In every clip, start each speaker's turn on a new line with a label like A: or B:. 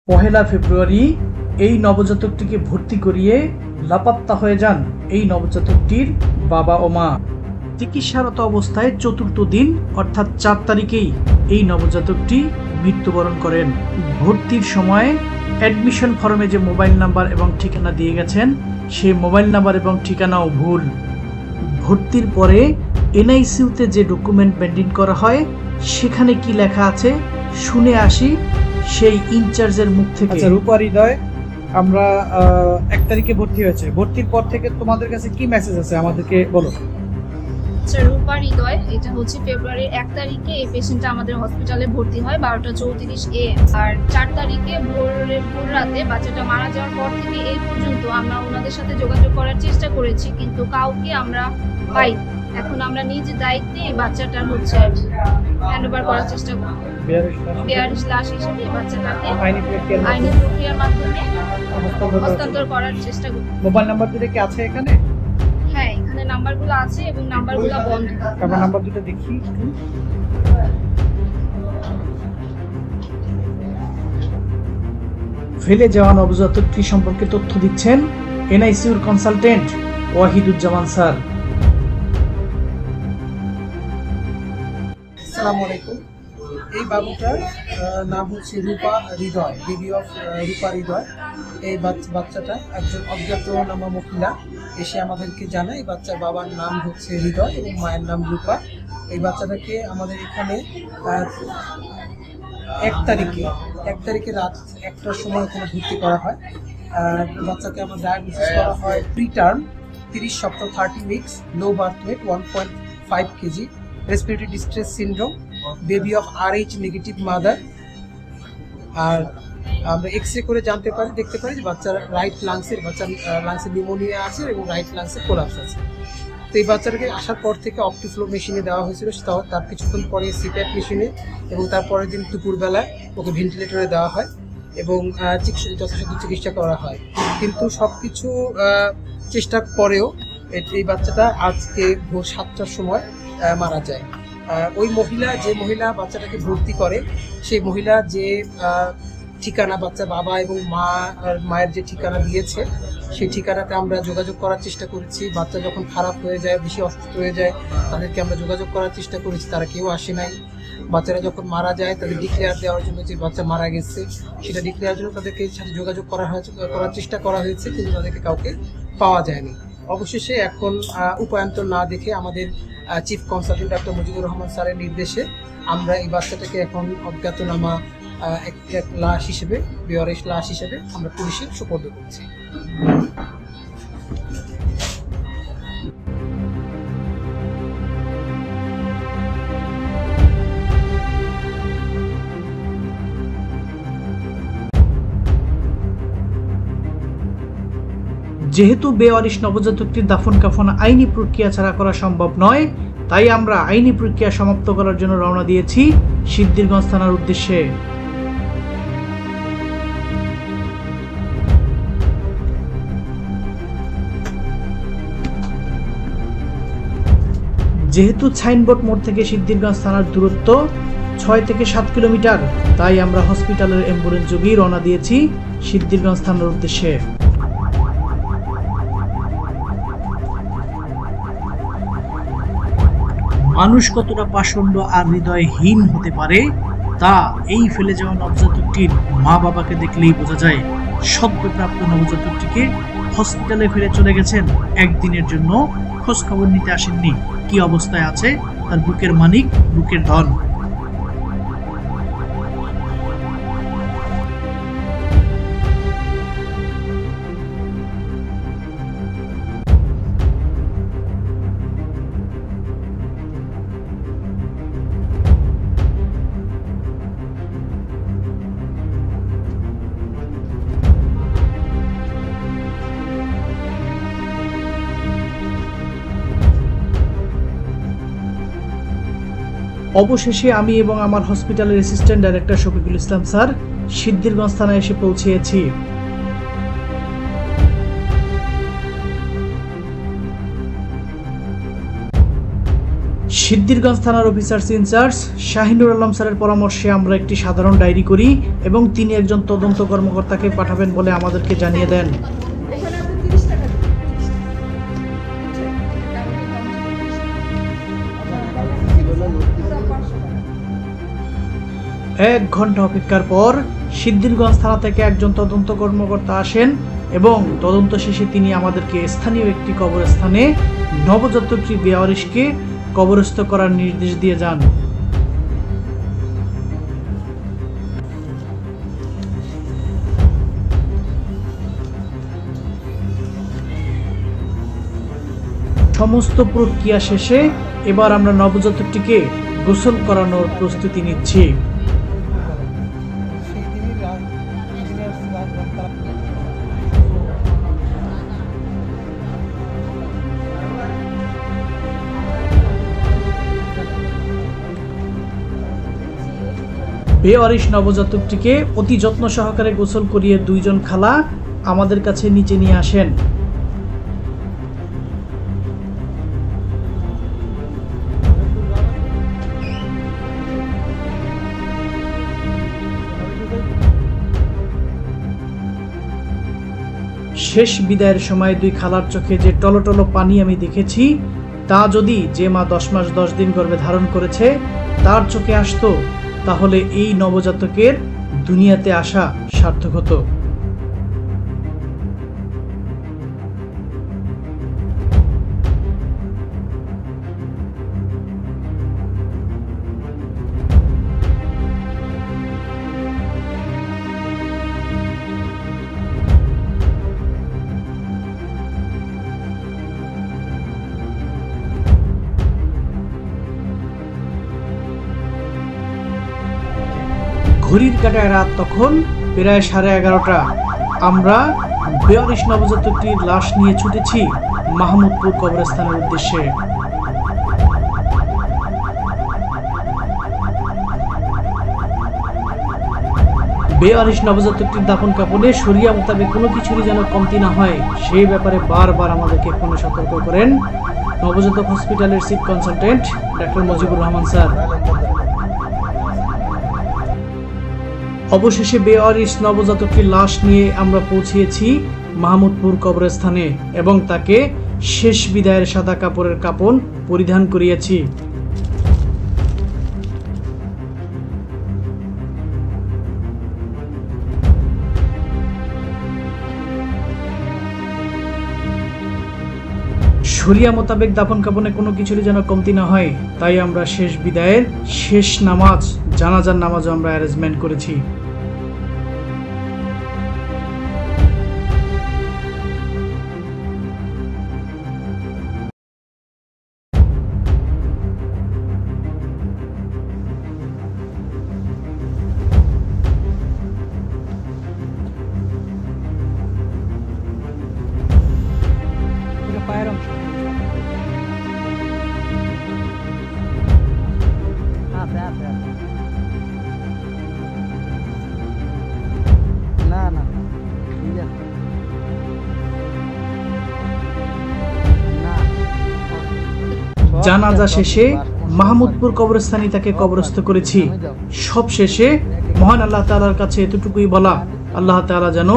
A: পহেলা ফেব্রুয়ারি এই নবজাতকটিকে ভর্তি করিয়ে লাপাত্তা হয়ে যান এই নবজাতকটির বাবা ও মা। চিকিৎসারত অবস্থায় চতুর্থ দিন অর্থাৎ 4 তারিখেই এই নবজাতকটি মৃত্যুবরণ করেন। ভর্তির সময় অ্যাডমিশন ফর্মে যে মোবাইল নাম্বার এবং ঠিকানা দিয়ে গেছেন সেই মোবাইল নাম্বার এবং ঠিকানাও ভুল। ভর্তির পরে এনআইসিইউতে যে ডকুমেন্ট মেনটেন করা হয় সেখানে কি লেখা আছে শুনে আসি সেই ইনচার্জের মুখ থেকে।
B: আচ্ছা রূপা হৃদয়, আমরা 1 তারিখে ভর্তি হয়েছে, ভর্তির পর থেকে তোমাদের কাছে কি মেসেজ আছে আমাদেরকে বলো।
C: আচ্ছা রূপা হৃদয়, এটা হচ্ছে ফেব্রুয়ারির 1 তারিখে এই পেশেন্টটা আমাদের হসপিটালে ভর্তি হয় 12:34 AM। আর 4 তারিখে ভোর রাতে বাচ্চাটা মারা যাওয়ার পর থেকে এই পর্যন্ত আমরা ওনাদের সাথে যোগাযোগ করার চেষ্টা করেছি, কিন্তু কাউকে আমরা পাই। এখন আমরা নিজ দায়িত্বে এই বাচ্চাটার হচ্ছে হ্যান্ডওভার করার চেষ্টা করি। বেয়ারিশ লাশ হিসেবে এই বাচ্চাটাকে আইনি প্রক্রিয়ার মাধ্যমে হস্তান্তর করার চেষ্টা করি।
B: মোবাইল নাম্বার দুটো কি আছে এখানে?
C: হ্যাঁ, এখানে নাম্বারগুলো আছে এবং নাম্বারগুলো বন্ধ।
B: আমরা নাম্বার দুটো দেখি।
A: ফেলে যাওয়া নবজাতকটি সম্পর্কে তথ্য দিচ্ছেন এনআইসিইউর কনসালটেন্ট ওয়াহিদুজ্জামান স্যার।
D: আসসালামু আলাইকুম। এই বাবুটার নাম হচ্ছে রূপা হৃদয়, বেবি অফ রূপা হৃদয়। এই বাচ্চাটা একজন অজ্ঞাতনামা মহিলা এসে আমাদেরকে জানায় এই বাচ্চার বাবার নাম হচ্ছে হৃদয় এবং মায়ের নাম রূপা। এই বাচ্চাটাকে আমাদের এখানে 1 তারিখে রাত 1টার সময় এখানে ভর্তি করা হয়। বাচ্চাকে আমার ডায়াগনোসিস করা হয় প্রিটার্ম, 30 সপ্তাহ 30 weeks, low birth weight 1.5 KG, respiratory distress syndrome, baby of RH negative mother. আর আমরা এক্সরে করে দেখতে পারি যে বাচ্চার লাংসে নিউমোনিয়া আছে এবং রাইট লাংসে কোলাপস আছে। তো এই বাচ্চাটাকে আসার পর থেকে অপটিফ্লো মেশিনে দেওয়া হয়েছিল, তার কিছুক্ষণ পরে সিপ্যাট মেশিনে, এবং তারপরের দিন দুপুরবেলা ওকে ভেন্টিলেটরে দেওয়া হয় এবং যথাসাধ্য চিকিৎসা করা হয়। কিন্তু সব কিছু চেষ্টার পরেও এই বাচ্চাটা আজকে ভোর 7টার সময় মারা যায়। ওই যে মহিলা বাচ্চাটাকে ভর্তি করে সেই মহিলা যে ঠিকানা বাচ্চার বাবা এবং মায়ের যে ঠিকানা দিয়েছে সেই ঠিকানাতে আমরা যোগাযোগ করার চেষ্টা করেছি। বাচ্চা যখন খারাপ হয়ে যায়, বেশি অসুস্থ হয়ে যায়, তাদেরকে আমরা যোগাযোগ করার চেষ্টা করেছি, তারা কেউ আসে নাই। বাচ্চারা যখন মারা যায় তাদের ডিক্লেয়ার দেওয়ার জন্য যে বাচ্চা মারা গেছে সেটা ডিক্লেয়ার জন্য তাদেরকে সাথে যোগাযোগ করার চেষ্টা করা হয়েছে, কিন্তু তাদেরকে কাউকে পাওয়া যায়নি। অবশেষে এখন উপায়ন্তর না দেখে আমাদের chief consultant doctor Mujibur Rahman স্যারের নির্দেশে আমরা এই বাচ্চাটাকে এখন অজ্ঞাতনামা এক লাশ হিসেবে, বেওয়ারিশ লাশ হিসেবে আমরা পুলিশে সুপর্দ করছি।
A: যেহেতু বেওয়ারিশ নবজাতকটির দাফন কাফন আইনি প্রক্রিয়া ছাড়া করা সম্ভব নয়, তাই আমরা আইনি প্রক্রিয়া সমাপ্ত করার জন্য রওনা দিয়েছি সিদ্ধিরগঞ্জ থানার উদ্দেশ্যে। যেহেতু সাইনবোর্ড মোড় থেকে সিদ্ধিরগঞ্জ থানার দূরত্ব 6 থেকে 7 কিলোমিটার, তাই আমরা হসপিটালের অ্যাম্বুলেন্স যোগেই রওনা দিয়েছি সিদ্ধিরগঞ্জ থানার উদ্দেশ্যে। মানুষ কতটা পাষণ্ড আর হৃদয়হীন হতে পারে তা এই ফেলে যাওয়া নবজাতকটির মা বাবাকে দেখলেই বোঝা যায়। সদ্যপ্রাপ্ত নবজাতকটিকে হসপিটালে ফিরে চলে গেছেন, একদিনের জন্য খোঁজ খবর নিতে আসেননি কি অবস্থায় আছে তার বুকের মানিক, বুকের ধন। অবশেষে আমি এবং আমার হসপিটালের assistant director Shafiqul Islam sir Siddhirganj থানায় এসে পৌঁছেছি। সিদ্ধিরগঞ্জ থানার অফিসার ইনচার্জ শাহিনুর আলম স্যারের পরামর্শে আমরা একটি সাধারণ ডায়েরি করি এবং তিনি একজন তদন্ত কর্মকর্তাকে পাঠাবেন বলে আমাদেরকে জানিয়ে দেন। এক ঘন্টা অপেক্ষার পর সিদ্ধিরগঞ্জ থানা থেকে একজন তদন্ত কর্মকর্তা আসেন এবং তদন্ত শেষে তিনি আমাদেরকে স্থানীয় একটি কবরস্থানে নবজাতকটি বেওয়ারিশকে কবরস্থ করার নির্দেশ দিয়ে যান। সমস্ত প্রক্রিয়া শেষে এবার আমরা নবজাতকটিকে গোসল করানোর প্রস্তুতি নিচ্ছি। বেওয়ারিশ নবজাতকটিকে অতি যত্ন সহকারে গোসল করিয়ে দুইজন খালা আমাদের কাছে নিচে নিয়ে আসেন। শেষ বিদায়ের সময় দুই খালার চোখে যে টলটলো পানি আমি দেখেছি, তা যদি যে মা 10 মাস 10 দিন গর্ভে ধারণ করেছে তার চোখে আসতো, তাহলে এই নবজাতকের দুনিয়াতে আসা সার্থক হতো। ঘড়ির কাঁটায় রাত তখন প্রায় 11:30। আমরা বেওয়ারিশ নবজাতকটির লাশ নিয়ে ছুটেছি মাহমুদপুর কবরস্থানের উদ্দেশ্যে। বেওয়ারিশ নবজাতকটির দাফন কাফনে শরিয়া মোতাবেক কোনো কিছুরই যেন কমতি না হয়, সেই ব্যাপারে বারবার আমাদেরকে ফোনে সতর্ক করেন নবজাতক হসপিটালের chief consultant doctor Mujibur Rahman sir. অবশেষে বেওয়ারিশ নবজাতকটির লাশ নিয়ে আমরা পৌঁছিয়েছি মাহমুদপুর কবরস্থানে এবং তাকে শেষ বিদায়ের সাদা কাপড়ের কাফন পরিধান করিয়েছি। শরিয়া মোতাবেক দাফন কাফনে কোনো কিছুরই যেন কমতি না হয়, তাই আমরা শেষ বিদায়ের শেষ নামাজ, জানাজার নামাজও আমরা অ্যারেঞ্জমেন্ট করেছি।
B: পায়ের অংশ না না
A: জানাজা শেষে মাহমুদপুর কবরস্থানে তাকে কবরস্থ করেছি। সব শেষে মহান আল্লাহ তাআলার কাছে এতটুকুই বলা, আল্লাহ তাআলা যেন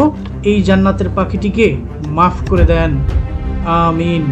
A: এই জান্নাতের পাখিটিকে মাফ করে দেন। আমিন।